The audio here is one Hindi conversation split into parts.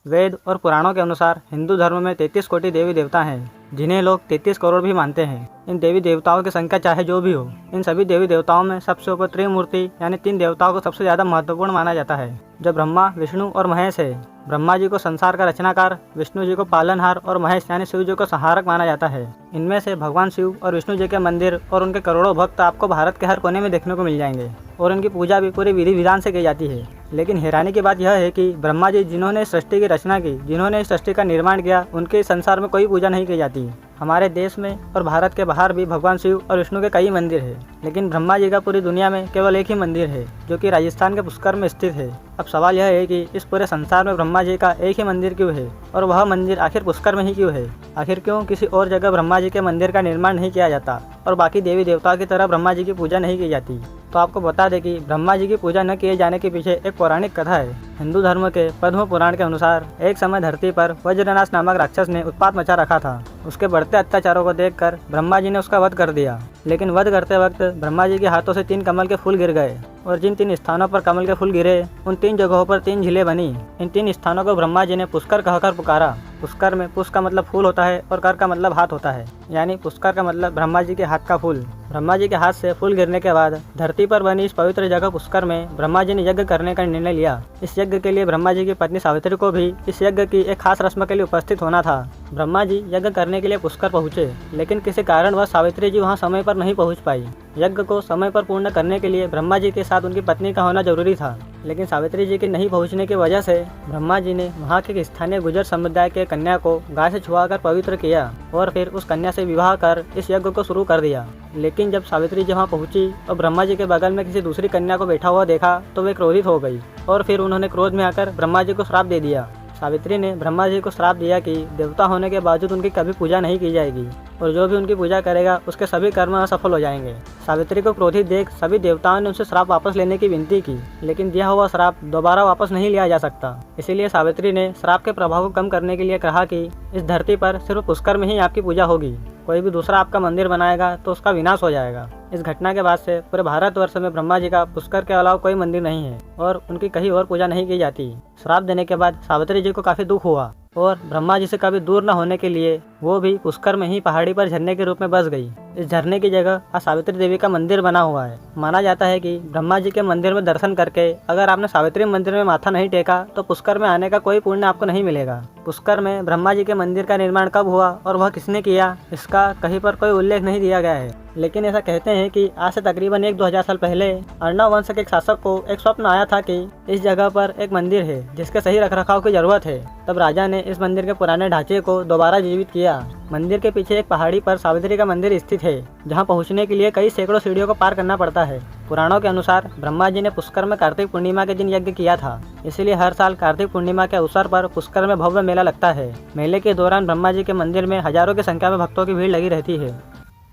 वेद और पुराणों के अनुसार हिंदू धर्म में 33 कोटि देवी देवता हैं, जिन्हें लोग 33 करोड़ भी मानते हैं। इन देवी देवताओं की संख्या चाहे जो भी हो, इन सभी देवी देवताओं में सबसे ऊपर त्रिमूर्ति यानी 3 देवताओं को सबसे ज़्यादा महत्वपूर्ण माना जाता है, जो ब्रह्मा, विष्णु और महेश है। ब्रह्मा जी को संसार का रचनाकार, विष्णु जी को पालनहार और महेश यानी शिव जी को संहारक माना जाता है। इनमें से भगवान शिव और विष्णु जी के मंदिर और उनके करोड़ों भक्त आपको भारत के हर कोने में देखने को मिल जाएंगे और उनकी पूजा भी पूरे विधि विधान से की जाती है। लेकिन हैरानी की बात यह है कि ब्रह्मा जी जिन्होंने सृष्टि की रचना की, जिन्होंने इस सृष्टि का निर्माण किया, उनके संसार में कोई पूजा नहीं की जाती। हमारे देश में और भारत के बाहर भी भगवान शिव और विष्णु के कई मंदिर हैं, लेकिन ब्रह्मा जी का पूरी दुनिया में केवल एक ही मंदिर है, जो कि राजस्थान के पुष्कर में स्थित है। अब सवाल यह है कि इस पूरे संसार में ब्रह्मा जी का एक ही मंदिर क्यों है और वह मंदिर आखिर पुष्कर में ही क्यों है? आखिर क्यों किसी और जगह ब्रह्मा जी के मंदिर का निर्माण नहीं किया जाता और बाकी देवी देवताओं की तरह ब्रह्मा जी की पूजा नहीं की जाती? तो आपको बता दें कि ब्रह्मा जी की पूजा न किए जाने के पीछे एक पौराणिक कथा है। हिंदू धर्म के पद्म पुराण के अनुसार एक समय धरती पर वज्रनाश नामक राक्षस ने उत्पात मचा रखा था। उसके बढ़ते अत्याचारों को देखकर ब्रह्मा जी ने उसका वध कर दिया। लेकिन वध करते वक्त ब्रह्मा जी के हाथों से 3 कमल के फूल गिर गए और जिन 3 स्थानों पर कमल के फूल गिरे, उन 3 जगहों पर 3 झीलें बनी। इन 3 स्थानों को ब्रह्मा जी ने पुष्कर कहकर पुकारा। पुष्कर में पुष्क का मतलब फूल होता है और कर का मतलब हाथ होता है, यानी पुष्कर का मतलब ब्रह्मा जी के हाथ का फूल। ब्रह्मा जी के हाथ से फूल गिरने के बाद धरती पर बनी इस पवित्र जगह पुष्कर में ब्रह्मा जी ने यज्ञ करने का निर्णय लिया। इस यज्ञ के लिए ब्रह्मा जी की पत्नी सावित्री को भी इस यज्ञ की एक खास रस्म के लिए उपस्थित होना था। ब्रह्मा जी यज्ञ करने के लिए पुष्कर पहुंचे, लेकिन किसी कारणवश सावित्री जी वहां समय पर नहीं पहुंच पाई। यज्ञ को समय पर पूर्ण करने के लिए ब्रह्मा जी के साथ उनकी पत्नी का होना जरूरी था, लेकिन सावित्री जी के नहीं पहुंचने की वजह से ब्रह्मा जी ने वहां के स्थानीय गुर्जर समुदाय के कन्या को गाय से छुआकर पवित्र किया और फिर उस कन्या से विवाह कर इस यज्ञ को शुरू कर दिया। लेकिन जब सावित्री जी वहां पहुंची और ब्रह्मा जी के बगल में किसी दूसरी कन्या को बैठा हुआ देखा तो वे क्रोधित हो गई और फिर उन्होंने क्रोध में आकर ब्रह्मा जी को श्राप दे दिया। सावित्री ने ब्रह्मा जी को श्राप दिया कि देवता होने के बावजूद उनकी कभी पूजा नहीं की जाएगी और जो भी उनकी पूजा करेगा उसके सभी कर्म असफल हो जाएंगे। सावित्री को क्रोधित देख सभी देवताओं ने उनसे श्राप वापस लेने की विनती की, लेकिन दिया हुआ श्राप दोबारा वापस नहीं लिया जा सकता। इसीलिए सावित्री ने श्राप के प्रभाव को कम करने के लिए कहा कि इस धरती पर सिर्फ पुष्कर में ही आपकी पूजा होगी, कोई भी दूसरा आपका मंदिर बनाएगा तो उसका विनाश हो जाएगा। इस घटना के बाद से पूरे भारतवर्ष में ब्रह्मा जी का पुष्कर के अलावा कोई मंदिर नहीं है और उनकी कहीं और पूजा नहीं की जाती। श्राप देने के बाद सावित्री जी को काफी दुख हुआ और ब्रह्मा जी से कभी दूर न होने के लिए वो भी पुष्कर में ही पहाड़ी पर झरने के रूप में बस गई। इस झरने की जगह आज सावित्री देवी का मंदिर बना हुआ है। माना जाता है कि ब्रह्मा जी के मंदिर में दर्शन करके अगर आपने सावित्री मंदिर में माथा नहीं टेका तो पुष्कर में आने का कोई पुण्य आपको नहीं मिलेगा। पुष्कर में ब्रह्मा जी के मंदिर का निर्माण कब हुआ और वह किसने किया, इसका कहीं पर कोई उल्लेख नहीं दिया गया है। लेकिन ऐसा कहते हैं कि आज से तकरीबन 1-2 हजार साल पहले अर्णव वंश के एक शासक को एक स्वप्न आया था कि इस जगह पर एक मंदिर है जिसके सही रखरखाव की जरूरत है। तब राजा ने इस मंदिर के पुराने ढांचे को दोबारा जीवित किया। मंदिर के पीछे एक पहाड़ी पर सावित्री का मंदिर स्थित है, जहां पहुंचने के लिए कई सैकड़ों सीढ़ियों को पार करना पड़ता है। पुराणों के अनुसार ब्रह्मा जी ने पुष्कर में कार्तिक पूर्णिमा के दिन यज्ञ किया था, इसलिए हर साल कार्तिक पूर्णिमा के अवसर पर पुष्कर में भव्य मेला लगता है। मेले के दौरान ब्रह्मा जी के मंदिर में हजारों की संख्या में भक्तों की भीड़ लगी रहती है।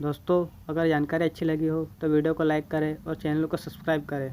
दोस्तों, अगर जानकारी अच्छी लगी हो तो वीडियो को लाइक करें और चैनल को सब्सक्राइब करें।